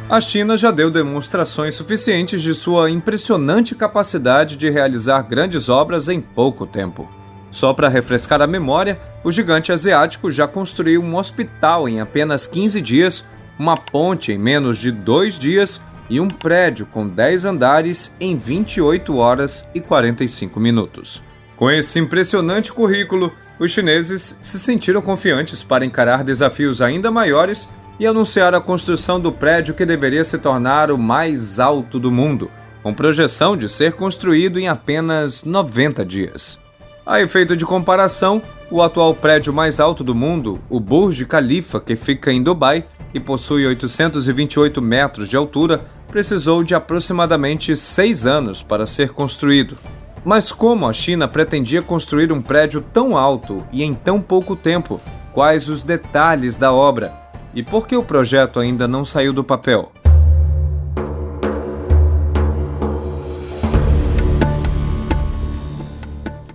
A China já deu demonstrações suficientes de sua impressionante capacidade de realizar grandes obras em pouco tempo. Só para refrescar a memória, o gigante asiático já construiu um hospital em apenas 15 dias, uma ponte em menos de 2 dias e um prédio com 10 andares em 28 horas e 45 minutos. Com esse impressionante currículo, os chineses se sentiram confiantes para encarar desafios ainda maiores e anunciar a construção do prédio que deveria se tornar o mais alto do mundo, com projeção de ser construído em apenas 90 dias. A efeito de comparação, o atual prédio mais alto do mundo, o Burj Khalifa, que fica em Dubai e possui 828 metros de altura, precisou de aproximadamente 6 anos para ser construído. Mas como a China pretendia construir um prédio tão alto e em tão pouco tempo? Quais os detalhes da obra? E por que o projeto ainda não saiu do papel?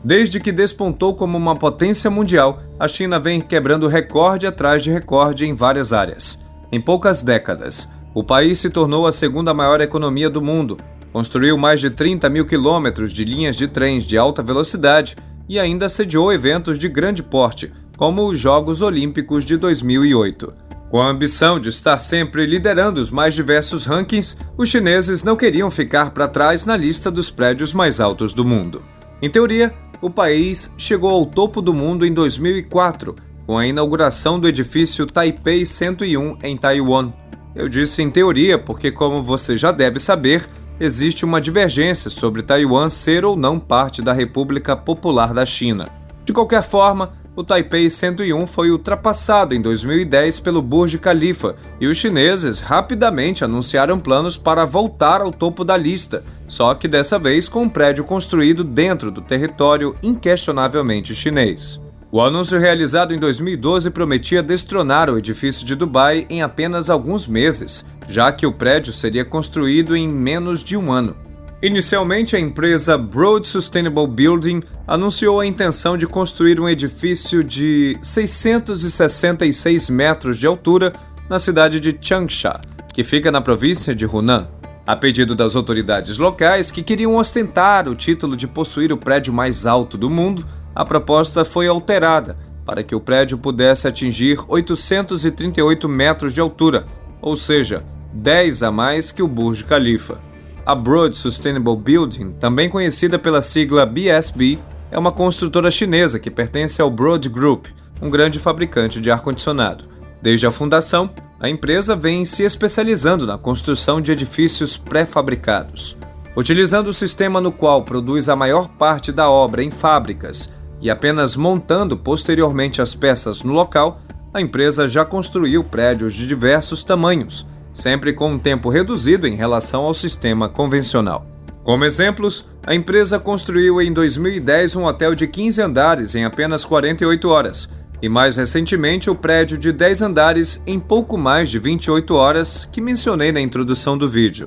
Desde que despontou como uma potência mundial, a China vem quebrando recorde atrás de recorde em várias áreas. Em poucas décadas, o país se tornou a segunda maior economia do mundo, construiu mais de 30 mil quilômetros de linhas de trens de alta velocidade e ainda sediou eventos de grande porte, como os Jogos Olímpicos de 2008. Com a ambição de estar sempre liderando os mais diversos rankings, os chineses não queriam ficar para trás na lista dos prédios mais altos do mundo. Em teoria, o país chegou ao topo do mundo em 2004, com a inauguração do edifício Taipei 101 em Taiwan. Eu disse em teoria porque, como você já deve saber, existe uma divergência sobre Taiwan ser ou não parte da República Popular da China. De qualquer forma, o Taipei 101 foi ultrapassado em 2010 pelo Burj Khalifa e os chineses rapidamente anunciaram planos para voltar ao topo da lista, só que dessa vez com um prédio construído dentro do território inquestionavelmente chinês. O anúncio realizado em 2012 prometia destronar o edifício de Dubai em apenas alguns meses, já que o prédio seria construído em menos de um ano. Inicialmente, a empresa Broad Sustainable Building anunciou a intenção de construir um edifício de 666 metros de altura na cidade de Changsha, que fica na província de Hunan. A pedido das autoridades locais, que queriam ostentar o título de possuir o prédio mais alto do mundo, a proposta foi alterada para que o prédio pudesse atingir 838 metros de altura, ou seja, 10 a mais que o Burj Khalifa. A Broad Sustainable Building, também conhecida pela sigla BSB, é uma construtora chinesa que pertence ao Broad Group, um grande fabricante de ar-condicionado. Desde a fundação, a empresa vem se especializando na construção de edifícios pré-fabricados. Utilizando o sistema no qual produz a maior parte da obra em fábricas e apenas montando posteriormente as peças no local, a empresa já construiu prédios de diversos tamanhos, sempre com um tempo reduzido em relação ao sistema convencional. Como exemplos, a empresa construiu em 2010 um hotel de 15 andares em apenas 48 horas e, mais recentemente, o prédio de 10 andares em pouco mais de 28 horas que mencionei na introdução do vídeo.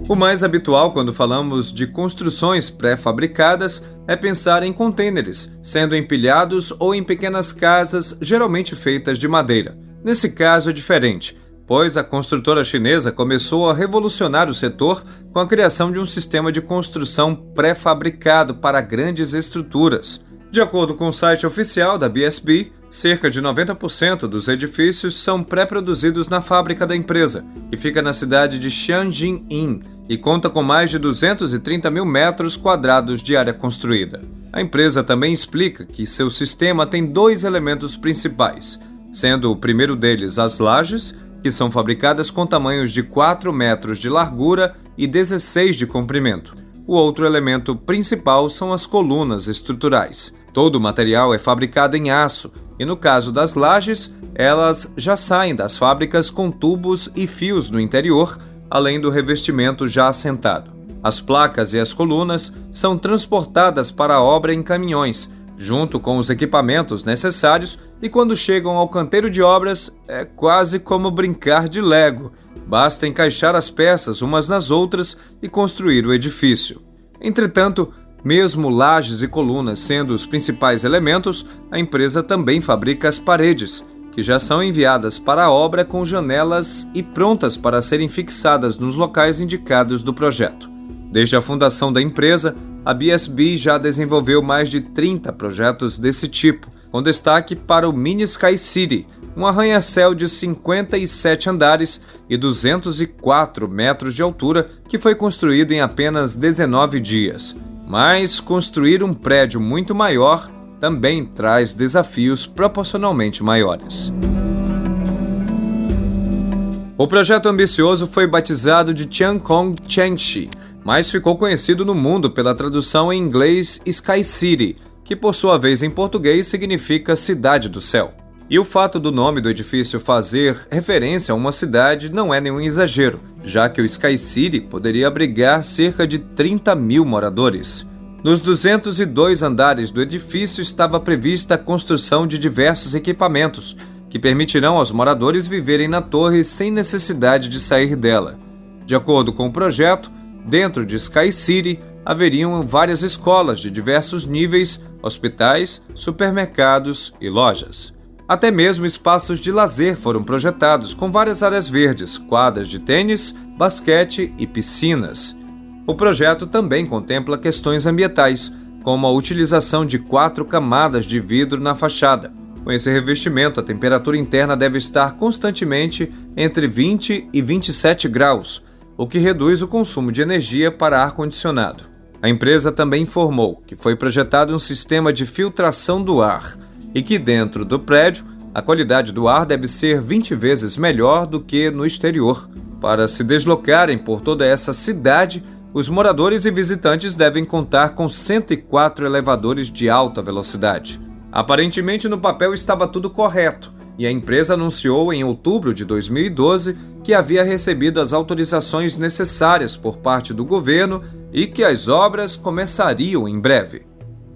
O mais habitual quando falamos de construções pré-fabricadas é pensar em contêineres, sendo empilhados ou em pequenas casas, geralmente feitas de madeira. Nesse caso é diferente, pois a construtora chinesa começou a revolucionar o setor com a criação de um sistema de construção pré-fabricado para grandes estruturas. De acordo com o site oficial da BSB, cerca de 90% dos edifícios são pré-produzidos na fábrica da empresa, que fica na cidade de Xianjin e conta com mais de 230 mil metros quadrados de área construída. A empresa também explica que seu sistema tem 2 elementos principais, sendo o primeiro deles as lajes, que são fabricadas com tamanhos de 4 metros de largura e 16 de comprimento. O outro elemento principal são as colunas estruturais. Todo o material é fabricado em aço e, no caso das lajes, elas já saem das fábricas com tubos e fios no interior, além do revestimento já assentado. As placas e as colunas são transportadas para a obra em caminhões, junto com os equipamentos necessários, e quando chegam ao canteiro de obras, é quase como brincar de Lego. Basta encaixar as peças umas nas outras e construir o edifício. Entretanto, mesmo lajes e colunas sendo os principais elementos, a empresa também fabrica as paredes, que já são enviadas para a obra com janelas e prontas para serem fixadas nos locais indicados do projeto. Desde a fundação da empresa, a BSB já desenvolveu mais de 30 projetos desse tipo, com destaque para o Mini Sky City, um arranha-céu de 57 andares e 204 metros de altura que foi construído em apenas 19 dias. Mas construir um prédio muito maior também traz desafios proporcionalmente maiores. O projeto ambicioso foi batizado de Tiangong Changshi, mas ficou conhecido no mundo pela tradução em inglês Sky City, que por sua vez em português significa Cidade do Céu. E o fato do nome do edifício fazer referência a uma cidade não é nenhum exagero, já que o Sky City poderia abrigar cerca de 30 mil moradores. Nos 202 andares do edifício estava prevista a construção de diversos equipamentos, que permitirão aos moradores viverem na torre sem necessidade de sair dela. De acordo com o projeto, dentro de Sky City haveriam várias escolas de diversos níveis, hospitais, supermercados e lojas. Até mesmo espaços de lazer foram projetados, com várias áreas verdes, quadras de tênis, basquete e piscinas. O projeto também contempla questões ambientais, como a utilização de 4 camadas de vidro na fachada. Com esse revestimento, a temperatura interna deve estar constantemente entre 20 e 27 graus, o que reduz o consumo de energia para ar-condicionado. A empresa também informou que foi projetado um sistema de filtração do ar e que dentro do prédio a qualidade do ar deve ser 20 vezes melhor do que no exterior. Para se deslocarem por toda essa cidade, os moradores e visitantes devem contar com 104 elevadores de alta velocidade. Aparentemente, no papel estava tudo correto, e a empresa anunciou em outubro de 2012 que havia recebido as autorizações necessárias por parte do governo e que as obras começariam em breve.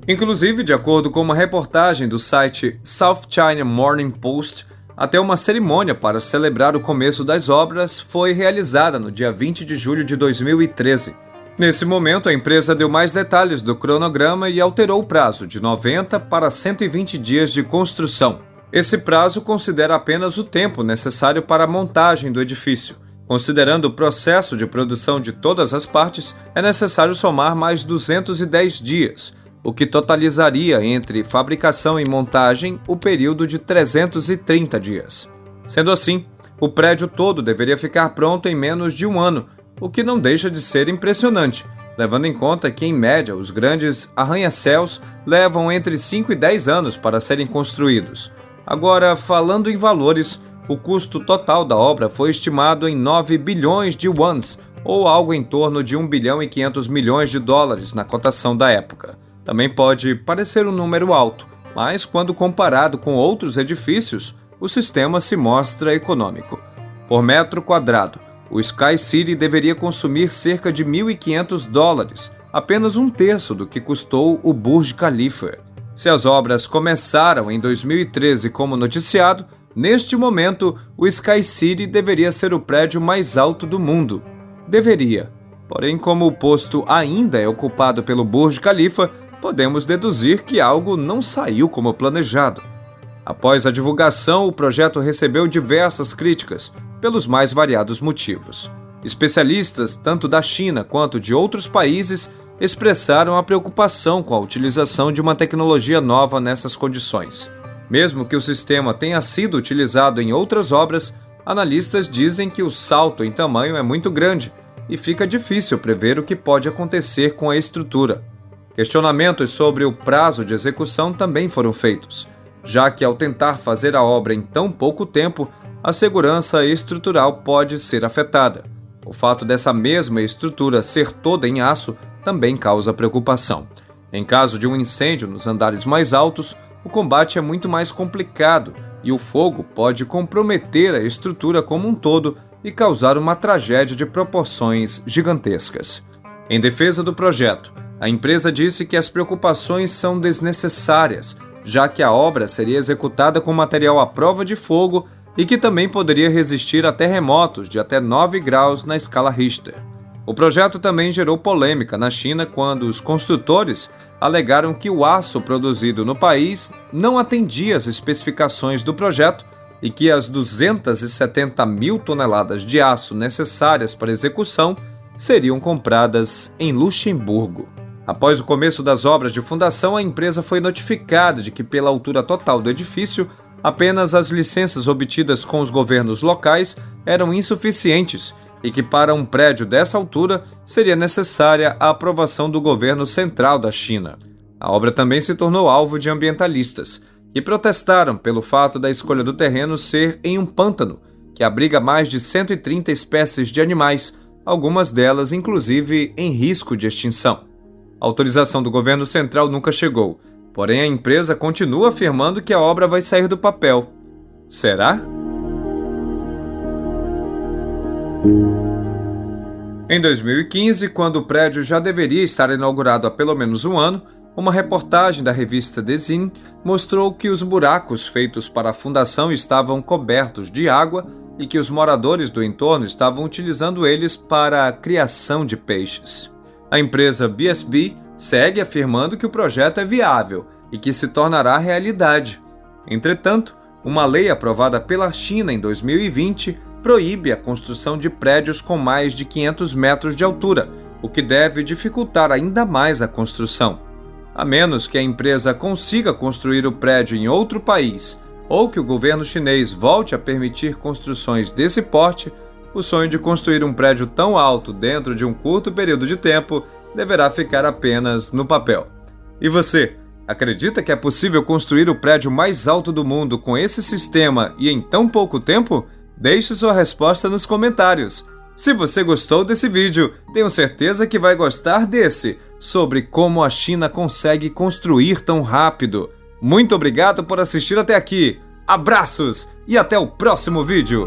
Inclusive, de acordo com uma reportagem do site South China Morning Post, até uma cerimônia para celebrar o começo das obras foi realizada no dia 20 de julho de 2013. Nesse momento, a empresa deu mais detalhes do cronograma e alterou o prazo de 90 para 120 dias de construção. Esse prazo considera apenas o tempo necessário para a montagem do edifício. Considerando o processo de produção de todas as partes, é necessário somar mais 210 dias, o que totalizaria entre fabricação e montagem o período de 330 dias. Sendo assim, o prédio todo deveria ficar pronto em menos de um ano, o que não deixa de ser impressionante, levando em conta que, em média, os grandes arranha-céus levam entre 5 e 10 anos para serem construídos. Agora, falando em valores, o custo total da obra foi estimado em 9 bilhões de wons, ou algo em torno de 1 bilhão e 500 milhões de dólares na cotação da época. Também pode parecer um número alto, mas quando comparado com outros edifícios, o sistema se mostra econômico. Por metro quadrado, o Sky City deveria consumir cerca de 1.500 dólares, apenas um terço do que custou o Burj Khalifa. Se as obras começaram em 2013 como noticiado, neste momento o Sky City deveria ser o prédio mais alto do mundo. Deveria. Porém, como o posto ainda é ocupado pelo Burj Khalifa, podemos deduzir que algo não saiu como planejado. Após a divulgação, o projeto recebeu diversas críticas, pelos mais variados motivos. Especialistas, tanto da China quanto de outros países, expressaram a preocupação com a utilização de uma tecnologia nova nessas condições. Mesmo que o sistema tenha sido utilizado em outras obras, analistas dizem que o salto em tamanho é muito grande e fica difícil prever o que pode acontecer com a estrutura. Questionamentos sobre o prazo de execução também foram feitos, já que ao tentar fazer a obra em tão pouco tempo, a segurança estrutural pode ser afetada. O fato dessa mesma estrutura ser toda em aço também causa preocupação. Em caso de um incêndio nos andares mais altos, o combate é muito mais complicado e o fogo pode comprometer a estrutura como um todo e causar uma tragédia de proporções gigantescas. Em defesa do projeto, a empresa disse que as preocupações são desnecessárias, já que a obra seria executada com material à prova de fogo e que também poderia resistir a terremotos de até 9 graus na escala Richter. O projeto também gerou polêmica na China quando os construtores alegaram que o aço produzido no país não atendia às especificações do projeto e que as 270 mil toneladas de aço necessárias para execução seriam compradas em Luxemburgo. Após o começo das obras de fundação, a empresa foi notificada de que, pela altura total do edifício, apenas as licenças obtidas com os governos locais eram insuficientes e que, para um prédio dessa altura, seria necessária a aprovação do governo central da China. A obra também se tornou alvo de ambientalistas, que protestaram pelo fato da escolha do terreno ser em um pântano, que abriga mais de 130 espécies de animais, algumas delas inclusive em risco de extinção. A autorização do governo central nunca chegou, porém a empresa continua afirmando que a obra vai sair do papel. Será? Em 2015, quando o prédio já deveria estar inaugurado há pelo menos um ano, uma reportagem da revista Design mostrou que os buracos feitos para a fundação estavam cobertos de água e que os moradores do entorno estavam utilizando eles para a criação de peixes. A empresa BSB segue afirmando que o projeto é viável e que se tornará realidade. Entretanto, uma lei aprovada pela China em 2020 proíbe a construção de prédios com mais de 500 metros de altura, o que deve dificultar ainda mais a construção. A menos que a empresa consiga construir o prédio em outro país ou que o governo chinês volte a permitir construções desse porte, o sonho de construir um prédio tão alto dentro de um curto período de tempo deverá ficar apenas no papel. E você, acredita que é possível construir o prédio mais alto do mundo com esse sistema e em tão pouco tempo? Deixe sua resposta nos comentários. Se você gostou desse vídeo, tenho certeza que vai gostar desse, sobre como a China consegue construir tão rápido. Muito obrigado por assistir até aqui. Abraços e até o próximo vídeo!